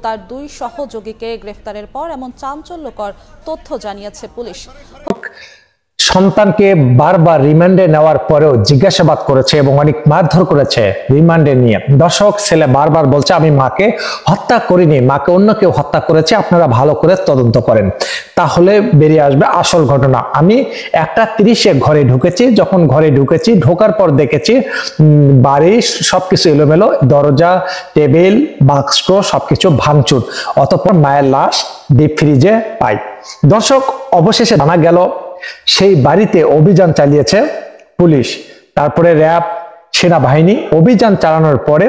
তার দুই সহযোগীকে গ্রেফতারের পর এমন চাঞ্চল্যকর তথ্য জানিয়েছে পুলিশ। সন্তানকে বারবার রিমান্ডে নেওয়ার পরেও জিজ্ঞাসাবাদ করেছে এবং অনেক মারধর করেছে রিমান্ডে নিয়ে। দর্শক, ছেলে বারবার বলছে আমি মাকে হত্যা করিনি, মাকে অন্য কেউ হত্যা করেছে, আপনারা ভালো করে তদন্ত করেন, তাহলে বেরিয়ে আসবে আসল ঘটনা। আমি 1:30-এ ঘরে ঢুকেছি, যখন ঘরে ঢুকেছি ঢোকার পর দেখেছি বাড়ির সবকিছু এলোমেলো, দরজা, টেবিল, বাক্স সবকিছু ভাঙচুর। অতঃপর মায়ের লাশ ডিপ ফ্রিজে পাই। দর্শক, অবশেষে জানা গেল সেই বাড়িতে অভিযান চালিয়েছে পুলিশ, তারপরে র্যাব, সেনাবাহিনী। অভিযান চালানোর পরে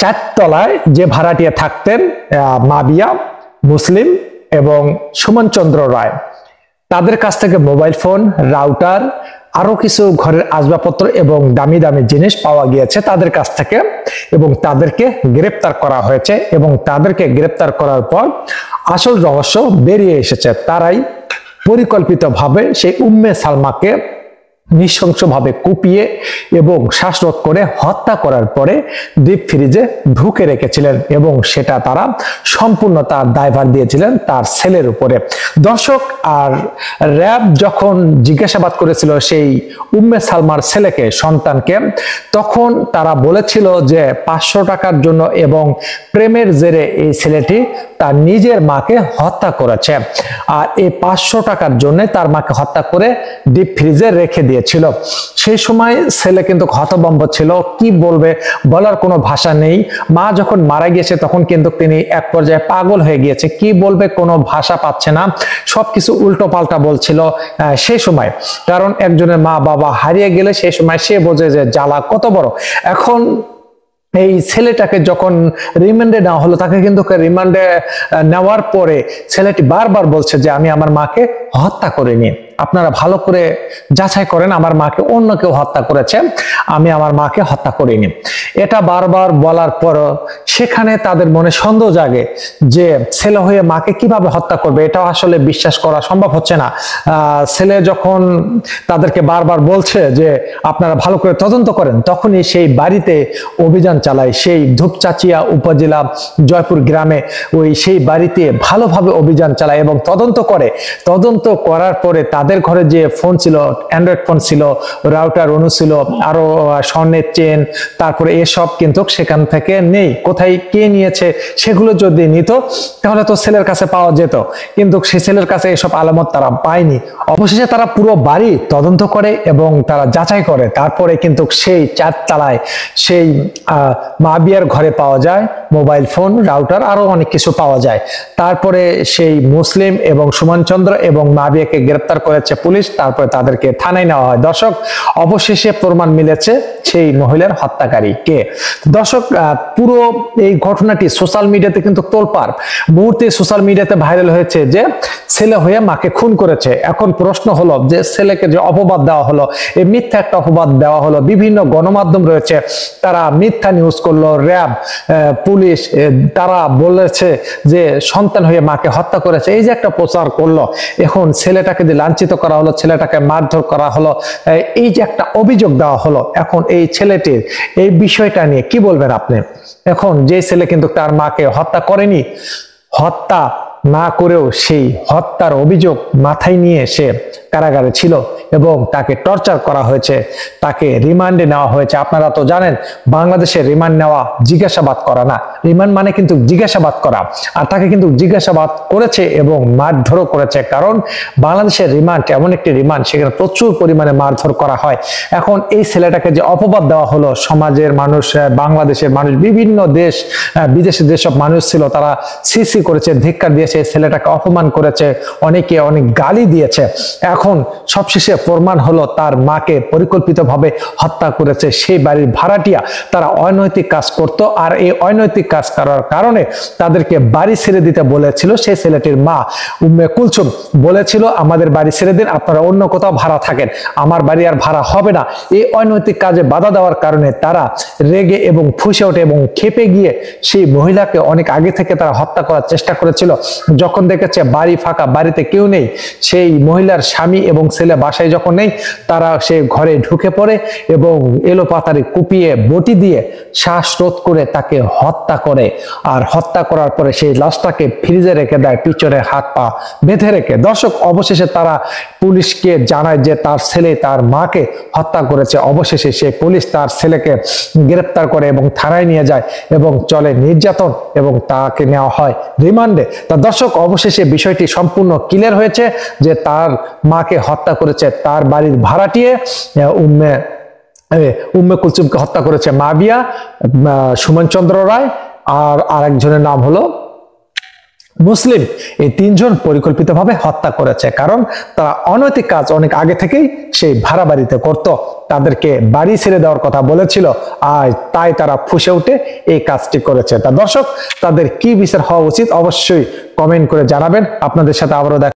4 তলায় যে ভাড়াটিয়া থাকতেন মাবিয়া, মুসলিম এবং সুমন চন্দ্র রায়, তাদের কাছ থেকে মোবাইল ফোন, রাউটার, আরো কিছু ঘরের আসবাবপত্র এবং দামি দামি জিনিস পাওয়া গিয়েছে তাদের কাছ থেকে, এবং তাদেরকে গ্রেপ্তার করা হয়েছে। এবং তাদেরকে গ্রেপ্তার করার পর আসল রহস্য বেরিয়ে এসেছে। তারাই পরিকল্পিতভাবে সেই উম্মে সালমাকে নৃশংসভাবে কুপিয়ে এবং শ্বাসরোধ করে হত্যা করার পরে ডিপ ফ্রিজে ঢুকে রেখেছিলেন, এবং সেটা তারা সম্পূর্ণ তার দায়ভার দিয়েছিলেন তার ছেলের উপরে। দর্শক, আর র্যাব যখন জিজ্ঞাসাবাদ করেছিল সেই উম্মে সালমার ছেলেকে, সন্তানকে, তখন তারা বলেছিল যে 500 টাকার জন্য এবং প্রেমের জেরে এই ছেলেটি তার নিজের মাকে হত্যা করেছে। আর এই 500 টাকার জন্য তার মাকে হত্যা করে ডিপ ফ্রিজে রেখে দিয়েছিল। সেই সময় ছেলে কিন্তু হতভম্ব ছিল, কি বলবে, বলার কোনো ভাষা নেই। মা যখন মারা গিয়েছে তখন কিন্তু তিনি এক পর্যায়ে পাগল হয়ে গিয়েছে, কি বলবে কোনো ভাষা পাচ্ছে না, সবকিছু উল্টো পাল্টা বলছিল সেই সময়। কারণ একজনের মা বাবা হারিয়ে গেলে সেই সময় সে বোঝে যে জ্বালা কত বড়। এখন এই ছেলেটাকে যখন রিমান্ডে নেওয়া হলো, তাকে কিন্তু রিমান্ডে নেওয়ার পরে ছেলেটি বারবার বলছে যে আমি আমার মাকে হত্যা করিনি, আপনারা ভালো করে যাচাই করেন, আমার মাকে অন্য কেউ হত্যা করেছে, আমি আমার মাকে হত্যা করিনি। এটা বারবার বলার পর সেখানে তাদের মনে সন্দেহ জাগে যে ছেলে হয়ে মাকে কিভাবে হত্যা করবে, এটাও আসলে বিশ্বাস করা সম্ভব হচ্ছে না। ছেলে যখন তাদেরকে বারবার বলছে যে আপনারা ভালো করে তদন্ত করেন, তখনই সেই বাড়িতে অভিযান চালায়, সেই ধূপচাচিয়া উপজেলা জয়পুর গ্রামে সেই বাড়িতে ভালোভাবে অভিযান চালায় এবং তদন্ত করে। তদন্ত করার পরে তাদের ঘরে যে ফোন ছিল, অ্যান্ড্রয়েড ফোন ছিল, রাউটার অনু ছিল, আরো স্বর্ণের চেন, তারপরে এসব কিন্তু সেখান থেকে নেই। কোথায় কে নিয়েছে সেগুলো যদি নিত তাহলে তো ছেলের কাছে পাওয়া যেত, কিন্তু সে ছেলের কাছে এসব আলামত তারা পায়নি। অবশেষে তারা পুরো বাড়ি তদন্ত করে এবং তারা যাচাই করে। তারপরে কিন্তু সেই 4 তলায় সেই মাবিয়ার ঘরে পাওয়া যায় মোবাইল ফোন, রাউটার, আরো অনেক কিছু পাওয়া যায়। তারপরে সেই মুসলিম এবং সুমন চন্দ্র এবং মাবিয়াকে গ্রেপ্তার করেছে পুলিশ, তারপরে তাদেরকে থানায় নেওয়া হয়। দর্শক, অবশেষে প্রমাণ মিলেছে সেই মহিলার হত্যাকারী কে। দর্শক, পুরো এই ঘটনাটি সোশ্যাল মিডিয়াতে কিন্তু তোলপাড়, মুহূর্তে সোশ্যাল মিডিয়াতে ভাইরাল হয়েছে যে ছেলে হয়ে মাকে খুন করেছে। এখন প্রশ্ন হলো যে ছেলেকে যে অপবাদ দেওয়া হলো, এই মিথ্যা একটা অপবাদ দেওয়া হলো, বিভিন্ন গণমাধ্যম রয়েছে তারা মিথ্যা নিউজ করলো, র্যাব, পুলিশ তারা বলেছে যে সন্তান হয়ে মাকে হত্যা করেছে, এই যে একটা প্রচার করলো। এখন ছেলেটাকে যে লাঞ্ছিত করা হলো, ছেলেটাকে মারধর করা হলো, এই যে একটা অভিযোগ দেওয়া হলো, এখন এই ছেলেটির এই বিষয়টা নিয়ে কি বলবেন আপনি? এখন যে ছেলে কিন্তু তার মাকে হত্যা করেনি, হত্যা না করেও সেই হত্যার অভিযোগ মাথায় নিয়ে সে কারাগারে ছিল এবং তাকে টর্চার করা হয়েছে, তাকে রিমান্ডে নেওয়া হয়েছে। আপনারা তো জানেন বাংলাদেশে রিমান্ড নেওয়া জিজ্ঞাসাবাদ করা না, রিমান্ড মানে কিন্তু জিজ্ঞাসাবাদ করা। আর তাকে কিন্তু জিজ্ঞাসাবাদ করেছে এবং মারধরও করেছে, কারণ বাংলাদেশের রিমান্ড এমন একটি রিমান্ড সেখানে প্রচুর পরিমাণে মারধর করা হয়। এখন এই ছেলেটাকে যে অপবাদ দেওয়া হলো, সমাজের মানুষ, বাংলাদেশের মানুষ, বিভিন্ন দেশ বিদেশে যেসব মানুষ ছিল তারা সিসি করেছে, ধিক্কার দিয়েছে, ছেলেটাকে অপমান করেছে, অনেকে অনেক গালি দিয়েছে। এখন সবশেষে প্রমাণ হলো তার মাকে পরিকল্পিতভাবে হত্যা করেছে সেই বাড়ির ভাড়াটিয়া। তারা অনৈতিক কাজ করত, আর এই অনৈতিক কাজ করার কারণে তাদেরকে বাড়ি ছেড়ে দিতে বলেছিল। সেই ছেলেটির মা উম্মে কুলসুম বলেছিল আমাদের বাড়ি ছেড়ে দিন, আপনারা অন্য কোথাও ভাড়া থাকেন, আমার বাড়ি আর ভাড়া হবে না। এই অনৈতিক কাজে বাধা দেওয়ার কারণে তারা রেগে এবং ফুঁসে ওঠে এবং ক্ষেপে গিয়ে সেই মহিলাকে অনেক আগে থেকে তারা হত্যা করার চেষ্টা করেছিল। যখন দেখেছে বাড়ি ফাঁকা, বাড়িতে কেউ নেই, সেই মহিলার স্বামী স্বামী এবং ছেলে বাসায় যখন নেই, তারা সে ঘরে ঢুকে পড়ে এবং এলোপাতাড়ি কুপিয়ে বটি দিয়ে শ্বাসরোধ করে তাকে হত্যা করে। আর হত্যা করার পরে সেই লাশটাকে ফ্রিজে রেখে দেয়, পিছনে হাত পা বেঁধে রেখে। দর্শক, অবশেষে তারা পুলিশকে জানায় যে তার ছেলে তার মাকে হত্যা করেছে। অবশেষে সে পুলিশ তার ছেলেকে গ্রেফতার করে এবং থানায় নিয়ে যায় এবং চলে নির্যাতন এবং তাকে নেওয়া হয় রিমান্ডে। তা দর্শক, অবশেষে বিষয়টি সম্পূর্ণ ক্লিয়ার হয়েছে যে তার মাকে হত্যা করেছে তার বাড়ির ভাড়াটিয়ে উম্মে কুলসুমকে হত্যা করেছে মাবিয়া, সুমন চন্দ্র রায় আর আরেকজনের নাম হলো মুসলিম। এই তিনজন পরিকল্পিতভাবে হত্যা করেছে, কারণ তারা অনৈতিক কাজ অনেক আগে থেকেই সেই ভাড়া বাড়িতে করত। তাদেরকে বাড়ি ছেড়ে দেওয়ার কথা বলেছিল, আর তাই তারা ফুঁসে উঠে এই কাজটি করেছে। তা দর্শক, তাদের কি বিচার হওয়া উচিত অবশ্যই কমেন্ট করে জানাবেন। আপনাদের সাথে আবারও দেখা